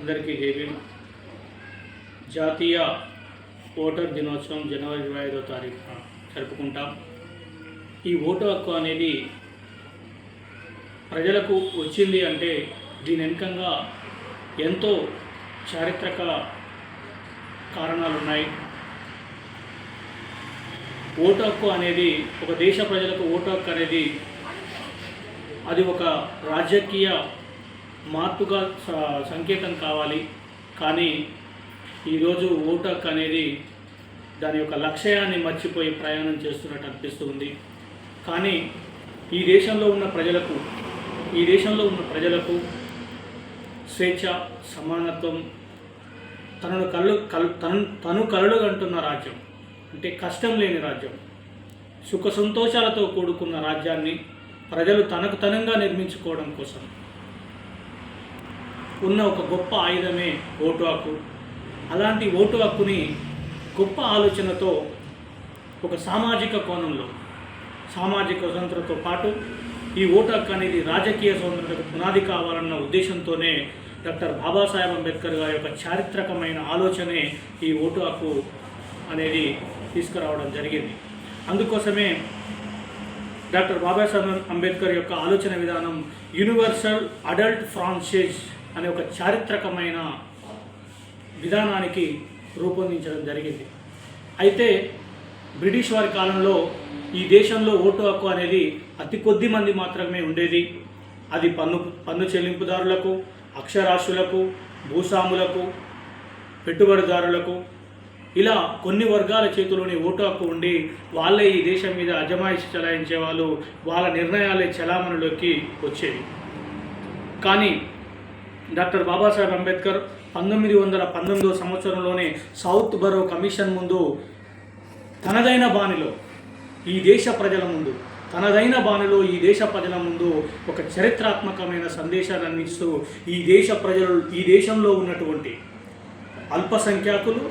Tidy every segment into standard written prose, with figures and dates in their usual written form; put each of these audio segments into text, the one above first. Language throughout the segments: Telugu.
అందరికీ జై భీమ్. జాతీయ ఓటర్ దినోత్సవం జనవరి 25వ తారీఖున జరుపుకుంటాం. ఈ ఓటు హక్కు అనేది ప్రజలకు వచ్చింది అంటే దీని వెనుకంగా ఎంతో చారిత్రక కారణాలు ఉన్నాయి. ఓటు హక్కు అనేది ఒక దేశ ప్రజలకు ఓటు హక్కు అనేది అది ఒక రాజకీయ మార్పుగా సంకేతం కావాలి. కానీ ఈరోజు ఓటు హక్కు అనేది దాని యొక్క లక్ష్యాన్ని మర్చిపోయి ప్రయాణం చేస్తున్నట్టు అనిపిస్తుంది. కానీ ఈ దేశంలో ఉన్న ప్రజలకు స్వేచ్ఛ, సమానత్వం, తను కలలు కంటున్న రాజ్యం, అంటే కష్టం లేని రాజ్యం, సుఖ సంతోషాలతో కూడుకున్న రాజ్యాన్ని ప్రజలు తనకు తనంగా నిర్మించుకోవడం కోసం ఉన్న ఒక గొప్ప ఆయుధమే ఓటు హక్కు. అలాంటి ఓటు హక్కుని గొప్ప ఆలోచనతో ఒక సామాజిక కోణంలో సామాజిక స్వతంత్రతో పాటు ఈ ఓటు హక్కు అనేది రాజకీయ స్వతంత్రతకు పునాది కావాలన్న ఉద్దేశంతోనే డాక్టర్ బాబాసాహెబ్ అంబేద్కర్ గారి యొక్క చారిత్రకమైన ఆలోచనే ఈ ఓటు హక్కు అనేది తీసుకురావడం జరిగింది. అందుకోసమే డాక్టర్ బాబాసాహెబ్ అంబేద్కర్ యొక్క ఆలోచన విధానం యూనివర్సల్ అడల్ట్ ఫ్రాంచైజ్ అనే ఒక చారిత్రకమైన విధానానికి రూపొందించడం జరిగింది. అయితే బ్రిటిష్ వారి కాలంలో ఈ దేశంలో ఓటు హక్కు అనేది అతి కొద్ది మంది మాత్రమే ఉండేది. అది పన్ను చెల్లింపుదారులకు, అక్షరాస్యులకు, భూస్వాములకు, పెట్టుబడిదారులకు, ఇలా కొన్ని వర్గాల చేతిలోని ఓటు హక్కు ఉండి వాళ్ళే ఈ దేశం మీద అజమాయిషి చలాయించే వాళ్ళు, వాళ్ళ నిర్ణయాలే చలామణిలోకి వచ్చేవి. కానీ డాక్టర్ బాబాసాహెబ్ అంబేద్కర్ 1919వ సంవత్సరంలోనే సౌత్ బరో కమిషన్ ముందు తనదైన బాణిలో ఈ దేశ ప్రజల ముందు ఒక చరిత్రాత్మకమైన సందేశాన్ని అందిస్తూ ఈ దేశంలో ఉన్నటువంటి అల్పసంఖ్యాకులు,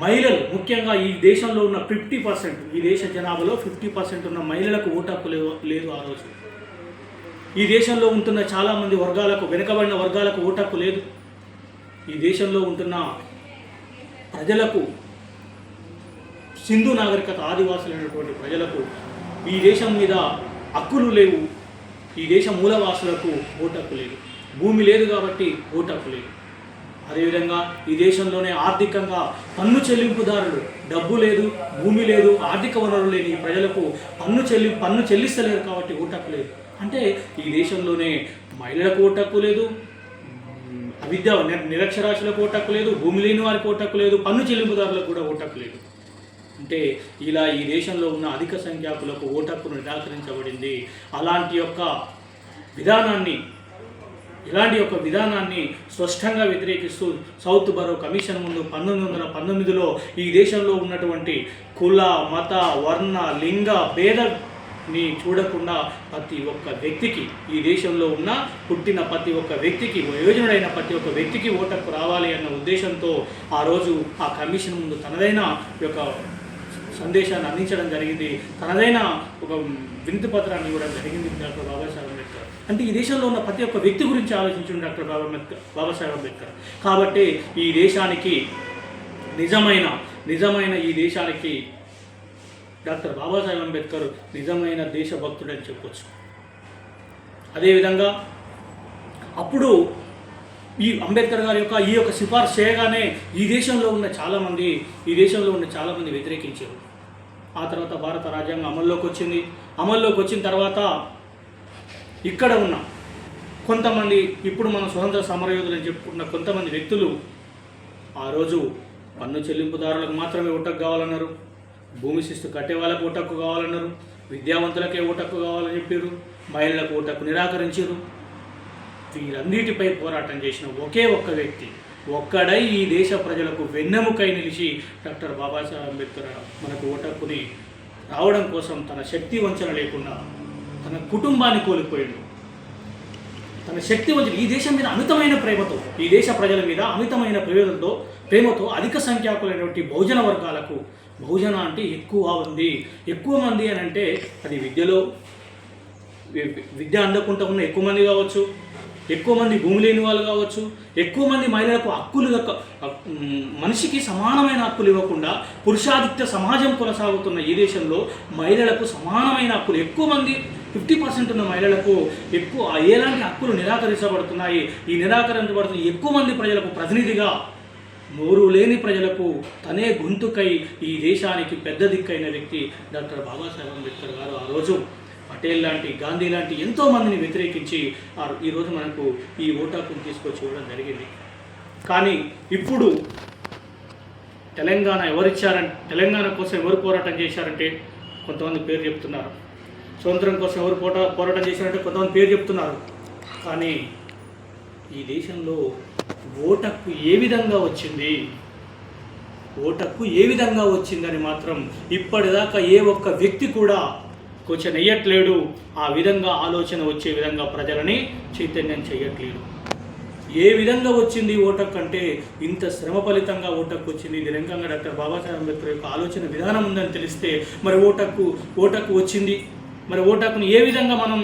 మహిళలు, ముఖ్యంగా ఈ దేశంలో ఉన్న 50%, ఈ దేశ జనాభాలో 50% ఉన్న మహిళలకు ఓటు హక్కు లేదు. ఆ రోజు ఈ దేశంలో ఉంటున్న చాలామంది వర్గాలకు, వెనుకబడిన వర్గాలకు ఓటు హక్కు లేదు. ఈ దేశంలో ఉంటున్న ప్రజలకు, సింధు నాగరికత ఆదివాసులైనటువంటి ప్రజలకు ఈ దేశం మీద హక్కులు లేవు. ఈ దేశ మూలవాసులకు ఓటు హక్కు లేదు. భూమి లేదు కాబట్టి ఓటు హక్కు లేదు. అదేవిధంగా ఈ దేశంలోనే ఆర్థికంగా పన్ను చెల్లింపుదారులు, డబ్బు లేదు, భూమి లేదు, ఆర్థిక వనరులు లేని ప్రజలకు పన్ను చెల్లిస్తలేరు కాబట్టి ఓటు హక్కు లేదు. అంటే ఈ దేశంలోనే మహిళలకు ఓటు హక్కు లేదు, నిరక్షరాస్యులకు ఓటు హక్కు లేదు, భూమి లేని వారికి ఓటు హక్కు లేదు, పన్ను చెల్లింపుదారులకు కూడా ఓటు హక్కు లేదు. అంటే ఇలా ఈ దేశంలో ఉన్న అధిక సంఖ్యాకులకు ఓటు హక్కును నిరాకరించబడింది. ఇలాంటి యొక్క విధానాన్ని స్పష్టంగా వ్యతిరేకిస్తూ సౌత్ బరో కమిషన్ ముందు 1919లో ఈ దేశంలో ఉన్నటువంటి కుల, మత, వర్ణ, లింగ భేదాన్ని చూడకుండా ప్రతి ఒక్క వ్యక్తికి, ఈ దేశంలో పుట్టిన ప్రతి ఒక్క వ్యక్తికి, వయోజనుడైన ప్రతి ఒక్క వ్యక్తికి ఓటు హక్కు రావాలి అన్న ఉద్దేశంతో ఆ రోజు ఆ కమిషన్ ముందు తనదైన యొక్క సందేశాన్ని అందించడం జరిగింది. తనదైన ఒక వినతి పత్రాన్ని ఇవ్వడం జరిగింది డాక్టర్ బాబాసాహెబ్ అంబేద్కర్. అంటే ఈ దేశంలో ఉన్న ప్రతి ఒక్క వ్యక్తి గురించి ఆలోచించిన డాక్టర్ బాబాసాహెబ్ అంబేద్కర్. కాబట్టి ఈ దేశానికి నిజమైన ఈ దేశానికి డాక్టర్ బాబాసాహెబ్ అంబేద్కర్ నిజమైన దేశభక్తుడని చెప్పొచ్చు. అదేవిధంగా అప్పుడు ఈ అంబేద్కర్ గారి యొక్క ఈ యొక్క సిఫార్సు చేయగానే ఈ దేశంలో ఉన్న చాలామంది వ్యతిరేకించారు. ఆ తర్వాత భారత రాజ్యాంగం అమల్లోకి వచ్చిన తర్వాత ఇక్కడ ఉన్న కొంతమంది, ఇప్పుడు మన స్వతంత్ర సమరయోధులు అని చెప్పుకున్న కొంతమంది వ్యక్తులు ఆ రోజు పన్ను చెల్లింపుదారులకు మాత్రమే ఓటు హక్కు కావాలన్నారు, భూమి శిస్తు కట్టే వాళ్ళకు ఓటు హక్కు కావాలన్నారు, విద్యావంతులకే ఓటు హక్కు కావాలని చెప్పారు, మహిళలకు ఓటు హక్కు నిరాకరించారు. వీరన్నిటిపై పోరాటం చేసిన ఒకే ఒక్క వ్యక్తి, ఒక్కడై ఈ దేశ ప్రజలకు వెన్నెముకై నిలిచి డాక్టర్ బాబాసాహెబ్ అంబేద్కర్ మనకు ఓటు హక్కుని రావడం కోసం తన శక్తి వంచన లేకుండా తన కుటుంబాన్ని కోల్పోయాడు. తన శక్తి వంచన, ఈ దేశం మీద అమితమైన ప్రేమతో, ఈ దేశ ప్రజల మీద అమితమైన ప్రేమతో అధిక సంఖ్యాకులైనటువంటి బహుజన వర్గాలకు, బహుజన అంటే ఎక్కువ మంది అని అంటే అది విద్య అందకుండా ఉన్న ఎక్కువ మంది కావచ్చు, ఎక్కువ మంది భూమి లేని వాళ్ళు కావచ్చు, ఎక్కువ మంది మహిళలకు హక్కులు మనిషికి సమానమైన హక్కులు ఇవ్వకుండా పురుషాధిక్య సమాజం కొనసాగుతున్న ఈ దేశంలో మహిళలకు సమానమైన హక్కులు, ఎక్కువ మంది 50% ఉన్న మహిళలకు ఎలాంటి హక్కులు నిరాకరించబడుతున్నాయి. ఈ నిరాకరించబడుతున్న ఎక్కువ మంది ప్రజలకు ప్రతినిధిగా నోరు లేని ప్రజలకు తనే గొంతుకై ఈ దేశానికి పెద్ద దిక్కైన వ్యక్తి డాక్టర్ బాబాసాహెబ్ అంబేద్కర్ గారు. ఆ రోజు పటేల్ లాంటి, గాంధీ లాంటి ఎంతోమందిని వ్యతిరేకించి ఈరోజు మనకు ఈ ఓటు హక్కును తీసుకొచ్చి ఇవ్వడం జరిగింది. కానీ ఇప్పుడు తెలంగాణ కోసం ఎవరు పోరాటం చేశారంటే కొంతమంది పేరు చెప్తున్నారు, స్వతంత్రం కోసం ఎవరు పోరాటం చేశారంటే కొంతమంది పేరు చెప్తున్నారు. కానీ ఈ దేశంలో ఓటు హక్కు ఏ విధంగా వచ్చిందని మాత్రం ఇప్పటిదాకా ఏ ఒక్క వ్యక్తి కూడా క్వశ్చన్ వేయట్లేడు. ఆ విధంగా ఆలోచన వచ్చే విధంగా ప్రజలని చైతన్యం చేయట్లేదు. ఏ విధంగా వచ్చింది ఓటు హక్కు అంటే ఇంత శ్రమ ఫలితంగా ఓటు హక్కు వచ్చింది. ఇది రంగంగా డాక్టర్ బాబాసాహెబ్ అంబేద్కర్ యొక్క ఆలోచన విధానం ఉందని తెలిస్తే మరి ఓటు హక్కు వచ్చింది. మరి ఓటు హక్కును ఏ విధంగా మనం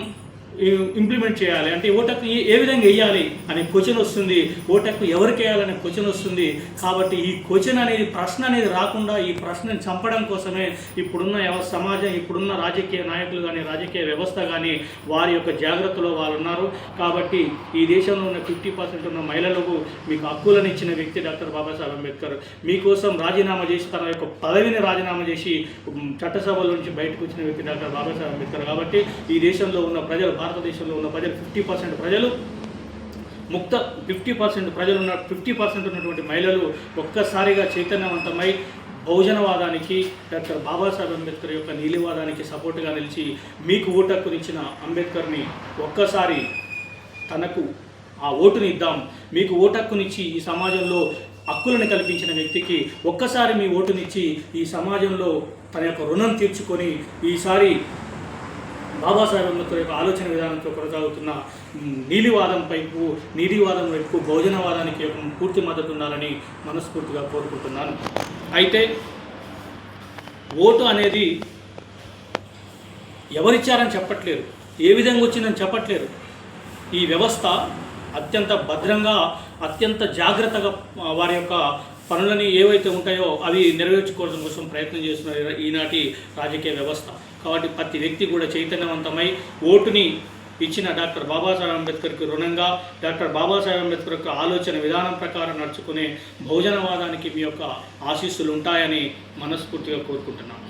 ఇంప్లిమెంట్ చేయాలి అంటే ఓటు హక్కు ఏ విధంగా వేయాలి అనే క్వశ్చన్ వస్తుంది. ఓటు హక్కు ఎవరికి వేయాలనే క్వశ్చన్ వస్తుంది. కాబట్టి ఈ క్వశ్చన్ అనేది, ప్రశ్న అనేది రాకుండా ఈ ప్రశ్నను చంపడం కోసమే ఇప్పుడున్న సమాజం, ఇప్పుడున్న రాజకీయ నాయకులు కానీ, రాజకీయ వ్యవస్థ కానీ వారి యొక్క జాగ్రత్తలో వాళ్ళు ఉన్నారు. కాబట్టి ఈ దేశంలో ఉన్న 50% ఉన్న మహిళలకు మీకు హక్కులను ఇచ్చిన వ్యక్తి డాక్టర్ బాబాసాహెబ్ అంబేద్కర్. మీకోసం రాజీనామా చేసి, తన యొక్క పదవిని రాజీనామా చేసి చట్టసభల నుంచి బయటకు వచ్చిన వ్యక్తి డాక్టర్ బాబాసాహెబ్ అంబేద్కర్. కాబట్టి ఈ దేశంలో ఉన్న ప్రజలు, భారతదేశంలో ఉన్న ప్రజలు 50% ప్రజలు 50% ఉన్నటువంటి మహిళలు ఒక్కసారిగా చైతన్యవంతమై బహుజనవాదానికి, డాక్టర్ బాబాసాహెబ్ అంబేద్కర్ యొక్క నీలివాదానికి సపోర్టుగా నిలిచి మీకు ఓటు హక్కునిచ్చిన అంబేద్కర్ని ఒక్కసారి తనకు ఆ ఓటుని ఇద్దాం. మీకు ఓటు హక్కునిచ్చి ఈ సమాజంలో హక్కులను కల్పించిన వ్యక్తికి ఒక్కసారి మీ ఓటునిచ్చి ఈ సమాజంలో తన యొక్క రుణం తీర్చుకొని ఈసారి బాబాసాహెబ్ అంబేద్కర్ యొక్క ఆలోచన విధానంతో కొనసాగుతున్న నీలివాదం వైపు బహుజనవాదానికి పూర్తి మద్దతు ఉండాలని మనస్ఫూర్తిగా కోరుకుంటున్నాను. అయితే ఓటు అనేది ఎవరిచ్చారని చెప్పట్లేరు, ఏ విధంగా వచ్చిందని చెప్పట్లేరు. ఈ వ్యవస్థ అత్యంత భద్రంగా, అత్యంత జాగ్రత్తగా వారి యొక్క పనులని ఏవైతే ఉంటాయో అవి నెరవేర్చుకోవడం కోసం ప్రయత్నం చేస్తున్నారు ఈనాటి రాజకీయ వ్యవస్థ. కాబట్టి ప్రతి వ్యక్తి కూడా చైతన్యవంతమై ఓటుని ఇచ్చిన డాక్టర్ బాబాసాహెబ్ అంబేద్కర్కి రుణంగా, డాక్టర్ బాబాసాహెబ్ అంబేద్కర్ యొక్క ఆలోచన విధానం ప్రకారం నడుచుకునే బహుజనవాదానికి మీ యొక్క ఆశీస్సులు ఉంటాయని మనస్ఫూర్తిగా కోరుకుంటున్నాను.